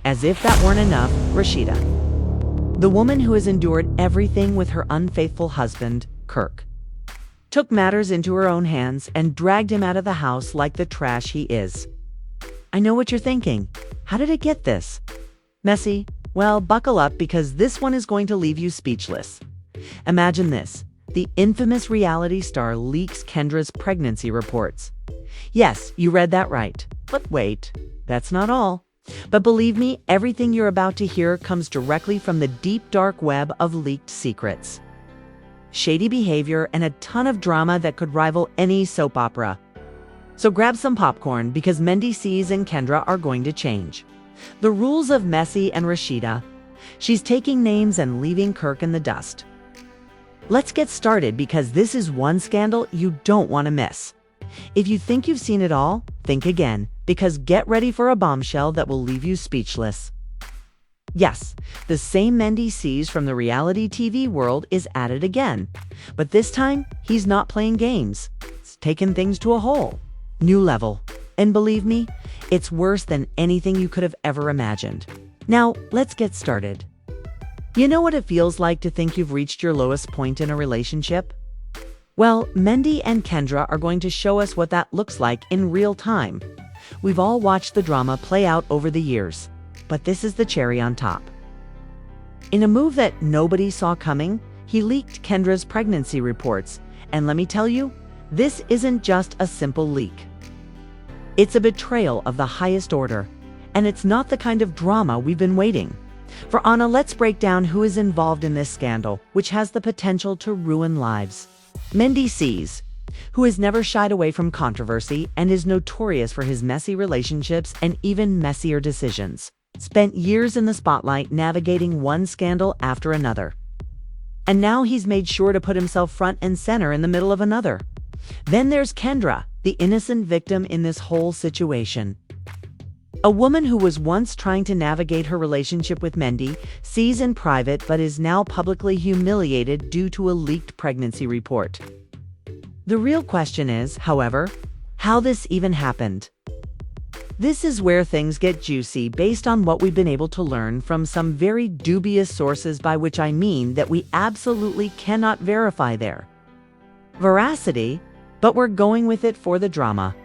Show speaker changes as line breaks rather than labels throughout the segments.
As if that weren't enough, Rashida, the woman who has endured everything with her unfaithful husband, Kirk, took matters into her own hands and dragged him out of the house like the trash he is. I know what you're thinking. How did it get this messy? Well, buckle up because this one is going to leave you speechless. Imagine this. The infamous reality star leaks Kendra's pregnancy reports. Yes, you read that right. But wait, that's not all. But believe me, everything you're about to hear comes directly from the deep dark web of leaked secrets. Shady behavior and a ton of drama that could rival any soap opera. So grab some popcorn because Mendeecees and Kendra are going to change. The rules of Messy and Rashida. She's taking names and leaving Kirk in the dust. Let's get started because this is one scandal you don't want to miss. If you think you've seen it all, think again, because get ready for a bombshell that will leave you speechless. Yes, the same Mendeecees from the reality TV world is at it again. But this time, he's not playing games. It's taken things to a whole new level. And believe me, it's worse than anything you could have ever imagined. Now, let's get started. You know what it feels like to think you've reached your lowest point in a relationship? Well, Mendy and Kendra are going to show us what that looks like in real time. We've all watched the drama play out over the years, but this is the cherry on top. In a move that nobody saw coming, he leaked Kendra's pregnancy reports, and let me tell you, this isn't just a simple leak. It's a betrayal of the highest order, and it's not the kind of drama we've been waiting for. Anna, let's break down who is involved in this scandal, which has the potential to ruin lives. Mendeecees, who has never shied away from controversy and is notorious for his messy relationships and even messier decisions, spent years in the spotlight navigating one scandal after another. And now he's made sure to put himself front and center in the middle of another. Then there's Kendra, the innocent victim in this whole situation. A woman who was once trying to navigate her relationship with Mendeecees in private but is now publicly humiliated due to a leaked pregnancy report. The real question is, however, how this even happened. This is where things get juicy based on what we've been able to learn from some very dubious sources, by which I mean that we absolutely cannot verify their veracity, but we're going with it for the drama.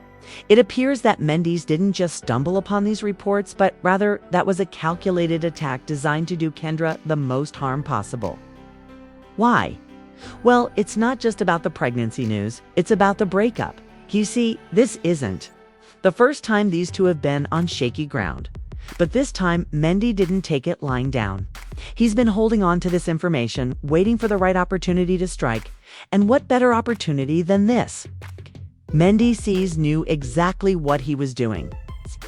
It appears that Mendeecees didn't just stumble upon these reports, but rather that was a calculated attack designed to do Kendra the most harm possible. Why? Well, it's not just about the pregnancy news, it's about the breakup. You see, this isn't the first time these two have been on shaky ground. But this time, Mendy didn't take it lying down. He's been holding on to this information, waiting for the right opportunity to strike. And what better opportunity than this? Mendeecees knew exactly what he was doing.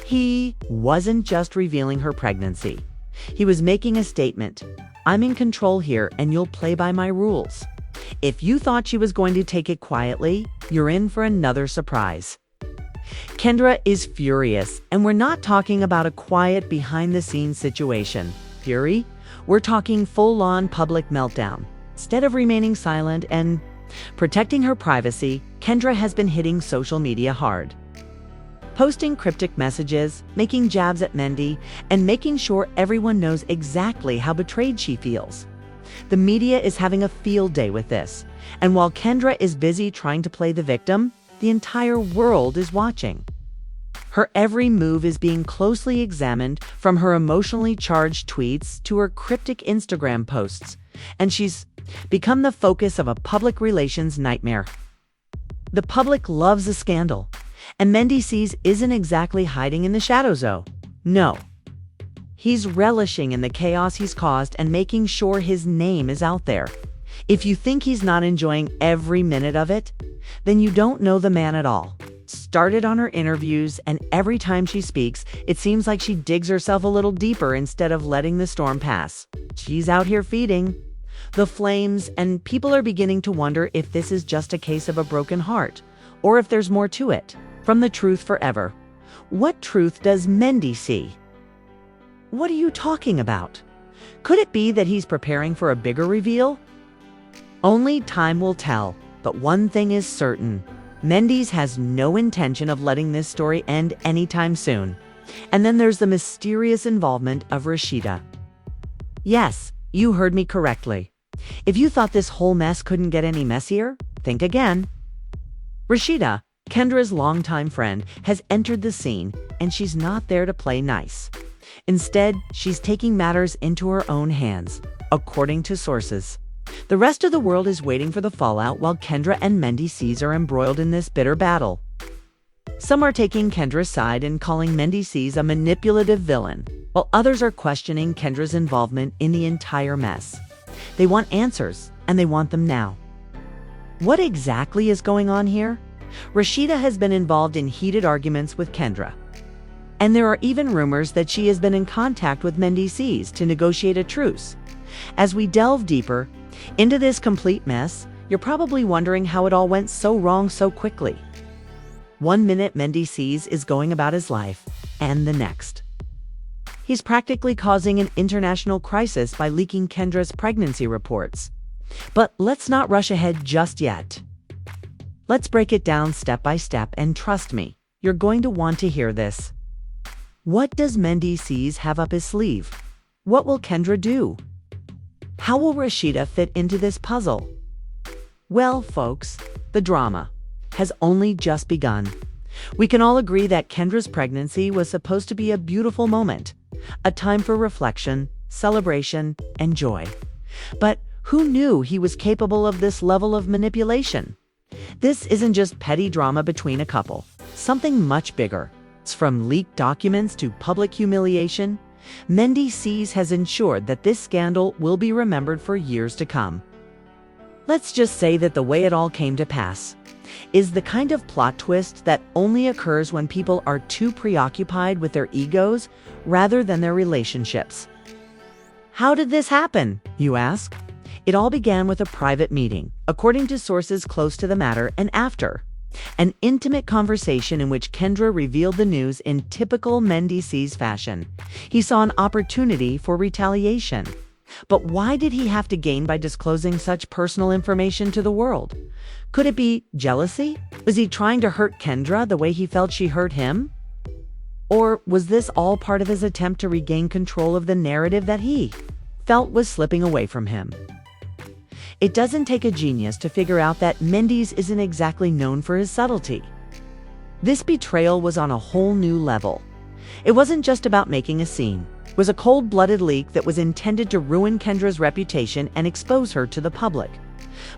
He wasn't just revealing her pregnancy. He was making a statement. I'm in control here and you'll play by my rules. If you thought she was going to take it quietly, you're in for another surprise. Kendra is furious, and we're not talking about a quiet behind-the-scenes situation. Fury? We're talking full-on public meltdown. Instead of remaining silent and protecting her privacy, Kendra has been hitting social media hard. Posting cryptic messages, making jabs at Mendy, and making sure everyone knows exactly how betrayed she feels. The media is having a field day with this, and while Kendra is busy trying to play the victim, the entire world is watching. Her every move is being closely examined, from her emotionally charged tweets to her cryptic Instagram posts, and she's become the focus of a public relations nightmare. The public loves a scandal, and Mendeecees isn't exactly hiding in the shadows, though. No. He's relishing in the chaos he's caused and making sure his name is out there. If you think he's not enjoying every minute of it, then you don't know the man at all. Started on her interviews, and every time she speaks, it seems like she digs herself a little deeper instead of letting the storm pass. She's out here feeding the flames, and people are beginning to wonder if this is just a case of a broken heart, or if there's more to it. From the truth forever. What truth does Mendy see? What are you talking about? Could it be that he's preparing for a bigger reveal? Only time will tell, but one thing is certain. Mendeecees has no intention of letting this story end anytime soon. And then there's the mysterious involvement of Rashida. Yes, you heard me correctly. If you thought this whole mess couldn't get any messier, think again. Rashida, Kendra's longtime friend, has entered the scene, and she's not there to play nice. Instead, she's taking matters into her own hands, according to sources. The rest of the world is waiting for the fallout while Kendra and Mendeecees are embroiled in this bitter battle. Some are taking Kendra's side and calling Mendeecees a manipulative villain, while others are questioning Kendra's involvement in the entire mess. They want answers, and they want them now. What exactly is going on here? Rashida has been involved in heated arguments with Kendra. And there are even rumors that she has been in contact with Mendeecees to negotiate a truce. As we delve deeper into this complete mess, you're probably wondering how it all went so wrong so quickly. One minute Mendeecees is going about his life, and the next. He's practically causing an international crisis by leaking Kendra's pregnancy reports. But let's not rush ahead just yet. Let's break it down step by step, and trust me, you're going to want to hear this. What does Mendeecees have up his sleeve? What will Kendra do? How will Rashida fit into this puzzle? Well, folks, the drama has only just begun. We can all agree that Kendra's pregnancy was supposed to be a beautiful moment, a time for reflection, celebration, and joy. But who knew he was capable of this level of manipulation? This isn't just petty drama between a couple. Something much bigger. From leaked documents to public humiliation, Mendeecees has ensured that this scandal will be remembered for years to come. Let's just say that the way it all came to pass is the kind of plot twist that only occurs when people are too preoccupied with their egos rather than their relationships. How did this happen, you ask? It all began with a private meeting, according to sources close to the matter, and after an intimate conversation in which Kendra revealed the news in typical Mendeecees fashion. He saw an opportunity for retaliation. But why did he have to gain by disclosing such personal information to the world? Could it be jealousy? Was he trying to hurt Kendra the way he felt she hurt him? Or was this all part of his attempt to regain control of the narrative that he felt was slipping away from him? It doesn't take a genius to figure out that Mendeecees isn't exactly known for his subtlety. This betrayal was on a whole new level. It wasn't just about making a scene. It was a cold-blooded leak that was intended to ruin Kendra's reputation and expose her to the public.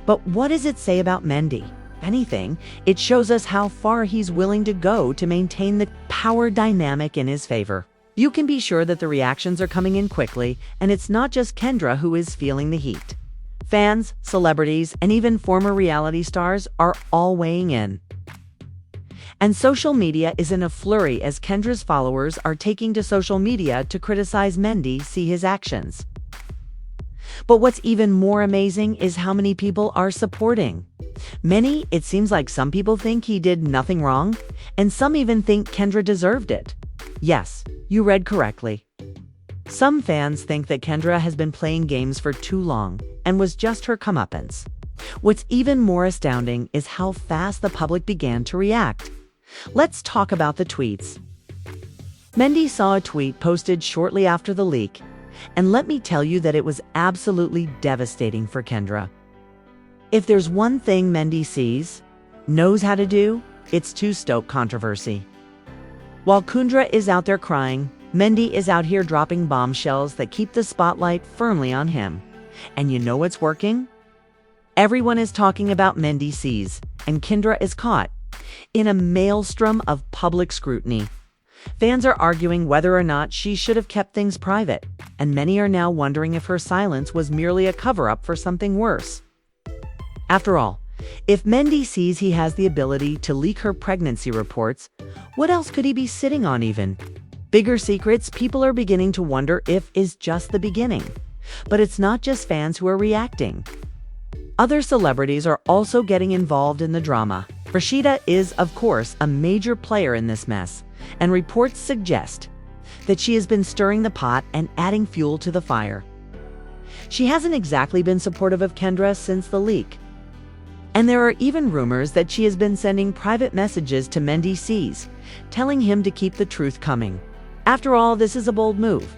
But what does it say about Mendy? Anything, it shows us how far he's willing to go to maintain the power dynamic in his favor. You can be sure that the reactions are coming in quickly, and it's not just Kendra who is feeling the heat. Fans, celebrities, and even former reality stars are all weighing in. And social media is in a flurry as Kendra's followers are taking to social media to criticize Mendeecees' actions. But what's even more amazing is how many people are supporting. Many, it seems like some people think he did nothing wrong, and some even think Kendra deserved it. Yes, you read correctly. Some fans think that Kendra has been playing games for too long and was just her comeuppance. What's even more astounding is how fast the public began to react. Let's talk about the tweets. Mendy saw a tweet posted shortly after the leak, and let me tell you that it was absolutely devastating for Kendra. If there's one thing Mendeecees knows how to do, it's to stoke controversy. While Kendra is out there crying, Mendy is out here dropping bombshells that keep the spotlight firmly on him. And you know what's working? Everyone is talking about Mendeecees, and Kendra is caught in a maelstrom of public scrutiny. Fans are arguing whether or not she should have kept things private, and many are now wondering if her silence was merely a cover-up for something worse. After all, if Mendeecees he has the ability to leak her pregnancy reports, what else could he be sitting on even? Bigger secrets people are beginning to wonder if is just the beginning. But it's not just fans who are reacting. Other celebrities are also getting involved in the drama. Rashida is, of course, a major player in this mess, and reports suggest that she has been stirring the pot and adding fuel to the fire. She hasn't exactly been supportive of Kendra since the leak. And there are even rumors that she has been sending private messages to Mendeecees, telling him to keep the truth coming. After all, this is a bold move,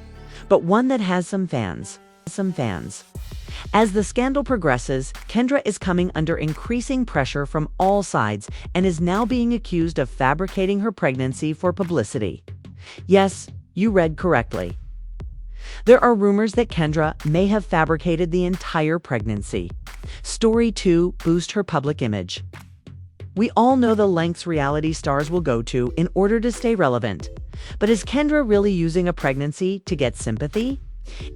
but one that has some fans. As the scandal progresses, Kendra is coming under increasing pressure from all sides and is now being accused of fabricating her pregnancy for publicity. Yes, you read correctly. There are rumors that Kendra may have fabricated the entire pregnancy. Story 2: boost her public image. We all know the lengths reality stars will go to in order to stay relevant. But is Kendra really using a pregnancy to get sympathy?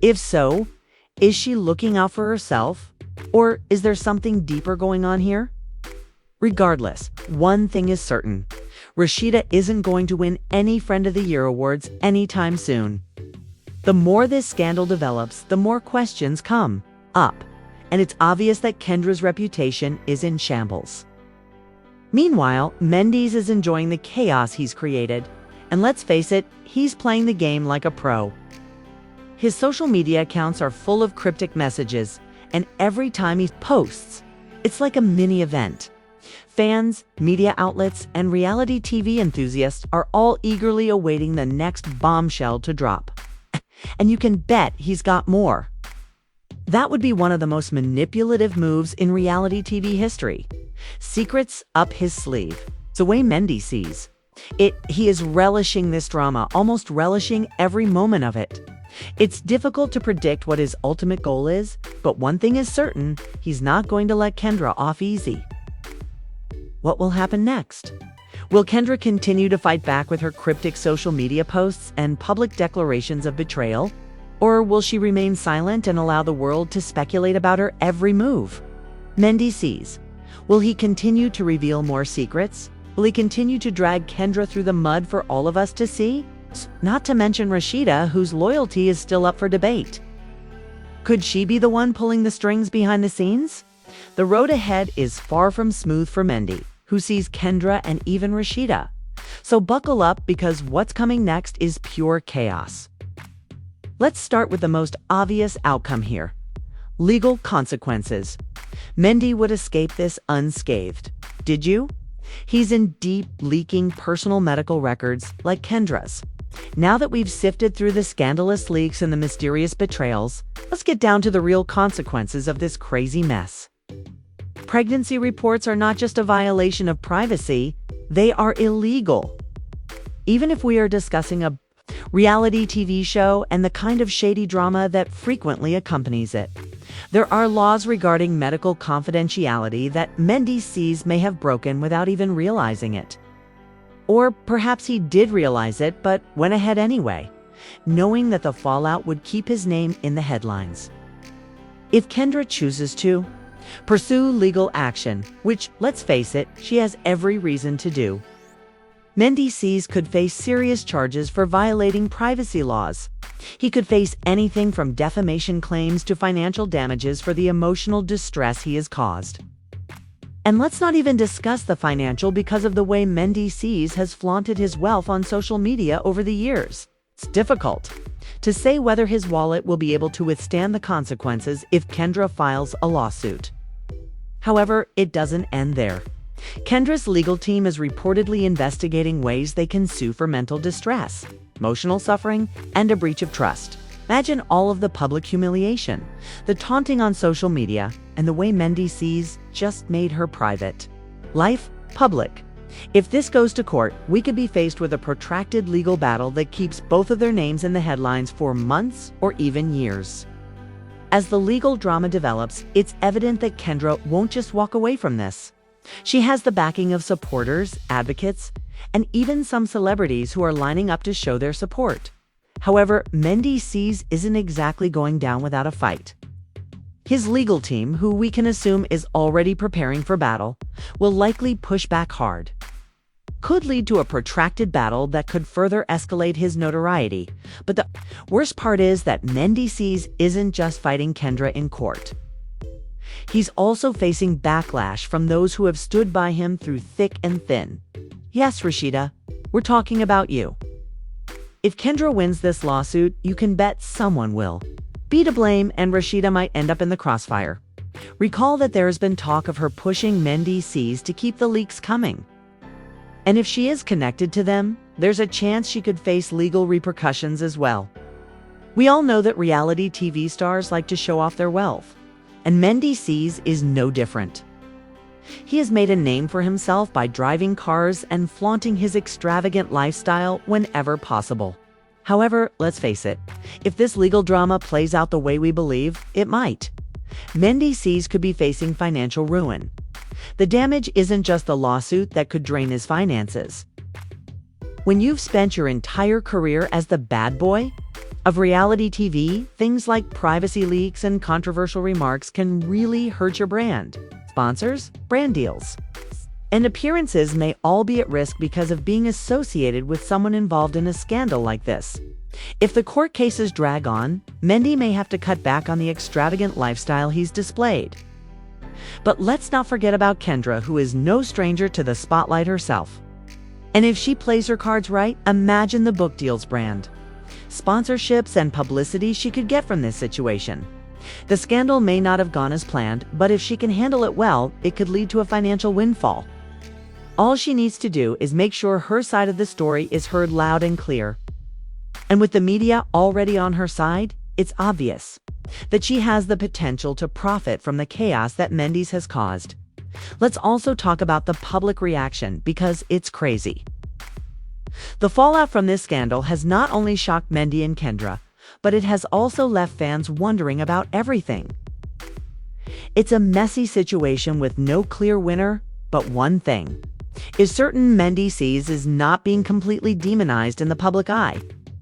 If so, is she looking out for herself? Or is there something deeper going on here? Regardless, one thing is certain. Rashida isn't going to win any Friend of the Year awards anytime soon. The more this scandal develops, the more questions come up. And it's obvious that Kendra's reputation is in shambles. Meanwhile, Mendeecees is enjoying the chaos he's created. And let's face it, he's playing the game like a pro. His social media accounts are full of cryptic messages, and every time he posts, it's like a mini event. Fans, media outlets, and reality TV enthusiasts are all eagerly awaiting the next bombshell to drop. And you can bet he's got more. That would be one of the most manipulative moves in reality TV history. Secrets up his sleeve. It's the way Mendeecees. He is relishing this drama, almost relishing every moment of it. It's difficult to predict what his ultimate goal is, but one thing is certain, he's not going to let Kendra off easy. What will happen next? Will Kendra continue to fight back with her cryptic social media posts and public declarations of betrayal? Or will she remain silent and allow the world to speculate about her every move? Mendeecees. Will he continue to reveal more secrets? Will he continue to drag Kendra through the mud for all of us to see? Not to mention Rashida, whose loyalty is still up for debate. Could she be the one pulling the strings behind the scenes? The road ahead is far from smooth for Mendy, who sees Kendra and even Rashida. So buckle up, because what's coming next is pure chaos. Let's start with the most obvious outcome here. Legal consequences. Mendy would escape this unscathed. Did you? He's in deep, leaking personal medical records like Kendra's. Now that we've sifted through the scandalous leaks and the mysterious betrayals, let's get down to the real consequences of this crazy mess. Pregnancy reports are not just a violation of privacy, they are illegal. Even if we are discussing a reality TV show and the kind of shady drama that frequently accompanies it, there are laws regarding medical confidentiality that Mendeecees may have broken without even realizing it. Or perhaps he did realize it, but went ahead anyway, knowing that the fallout would keep his name in the headlines. If Kendra chooses to pursue legal action, which, let's face it, she has every reason to do, Mendeecees could face serious charges for violating privacy laws. He could face anything from defamation claims to financial damages for the emotional distress he has caused. And let's not even discuss the financial, because of the way Mendeecees has flaunted his wealth on social media over the years. It's difficult to say whether his wallet will be able to withstand the consequences if Kendra files a lawsuit. However, it doesn't end there. Kendra's legal team is reportedly investigating ways they can sue for mental distress, emotional suffering, and a breach of trust. Imagine all of the public humiliation, the taunting on social media, and the way Mendeecees just made her private life public. If this goes to court, we could be faced with a protracted legal battle that keeps both of their names in the headlines for months or even years. As the legal drama develops, it's evident that Kendra won't just walk away from this. She has the backing of supporters, advocates, and even some celebrities who are lining up to show their support. However, Mendeecees isn't exactly going down without a fight. His legal team, who we can assume is already preparing for battle, will likely push back hard. Could lead to a protracted battle that could further escalate his notoriety. But the worst part is that Mendeecees isn't just fighting Kendra in court. He's also facing backlash from those who have stood by him through thick and thin. Yes, Rashida, we're talking about you. If Kendra wins this lawsuit, you can bet someone will be to blame, and Rashida might end up in the crossfire. Recall that there has been talk of her pushing Mendeecees to keep the leaks coming. And if she is connected to them, there's a chance she could face legal repercussions as well. We all know that reality TV stars like to show off their wealth, and Mendeecees is no different. He has made a name for himself by driving cars and flaunting his extravagant lifestyle whenever possible. However, let's face it, if this legal drama plays out the way we believe, it might. Mendeecees could be facing financial ruin. The damage isn't just the lawsuit that could drain his finances. When you've spent your entire career as the bad boy of reality TV, things like privacy leaks and controversial remarks can really hurt your brand. Sponsors, brand deals, and appearances may all be at risk because of being associated with someone involved in a scandal like this. If the court cases drag on, Mendy may have to cut back on the extravagant lifestyle he's displayed. But let's not forget about Kendra, who is no stranger to the spotlight herself. And if she plays her cards right, imagine the book deals brand, sponsorships, and publicity she could get from this situation. The scandal may not have gone as planned, but if she can handle it well, it could lead to a financial windfall. All she needs to do is make sure her side of the story is heard loud and clear. And with the media already on her side, it's obvious that she has the potential to profit from the chaos that Mendeecees has caused. Let's also talk about the public reaction, because it's crazy. The fallout from this scandal has not only shocked Mendy and Kendra, but it has also left fans wondering about everything. It's a messy situation with no clear winner, but one thing is certain: Mendeecees is not being completely demonized in the public eye.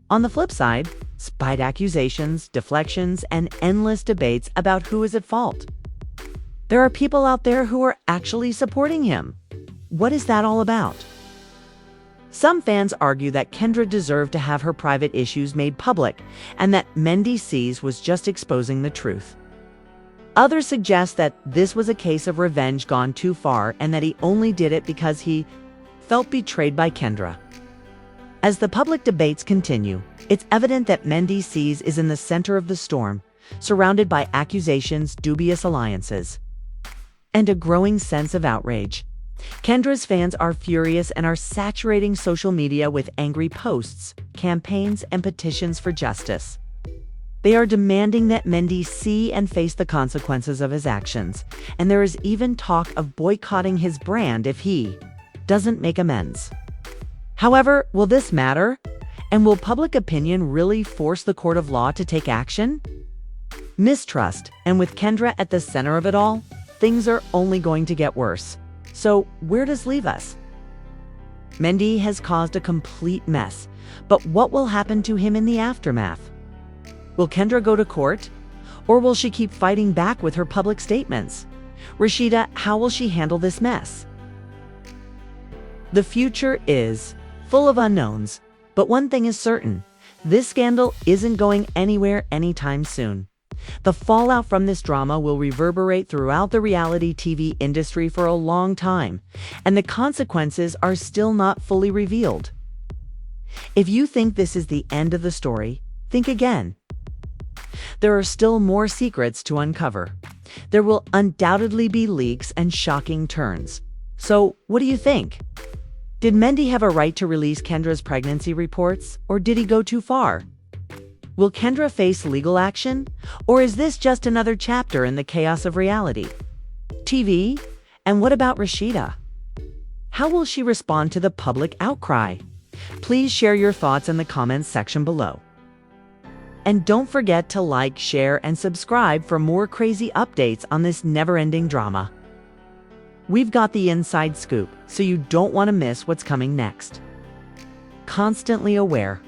On the flip side, despite accusations, deflections, and endless debates about who is at fault, there are people out there who are actually supporting him. What is that all about? Some fans argue that Kendra deserved to have her private issues made public and that Mendeecees was just exposing the truth. Others suggest that this was a case of revenge gone too far and that he only did it because he felt betrayed by Kendra. As the public debates continue, it's evident that Mendeecees is in the center of the storm, surrounded by accusations, dubious alliances, and a growing sense of outrage. Kendra's fans are furious and are saturating social media with angry posts, campaigns, and petitions for justice. They are demanding that Mendy see and face the consequences of his actions, and there is even talk of boycotting his brand if he doesn't make amends. However, will this matter? And will public opinion really force the court of law to take action? Mistrust, and with Kendra at the center of it all, things are only going to get worse. So where does this leave us? Mendy has caused a complete mess, but what will happen to him in the aftermath? Will Kendra go to court, or will she keep fighting back with her public statements? Rashida, how will she handle this mess? The future is full of unknowns, but one thing is certain: this scandal isn't going anywhere anytime soon. The fallout from this drama will reverberate throughout the reality TV industry for a long time, and the consequences are still not fully revealed. If you think this is the end of the story, think again. There are still more secrets to uncover. There will undoubtedly be leaks and shocking turns. So, what do you think? Did Mendy have a right to release Kendra's pregnancy reports, or did he go too far? Will Kendra face legal action, or is this just another chapter in the chaos of reality TV? And what about Rashida? How will she respond to the public outcry? Please share your thoughts in the comments section below. And don't forget to like, share, and subscribe for more crazy updates on this never-ending drama. We've got the inside scoop, so you don't want to miss what's coming next. Constantly aware.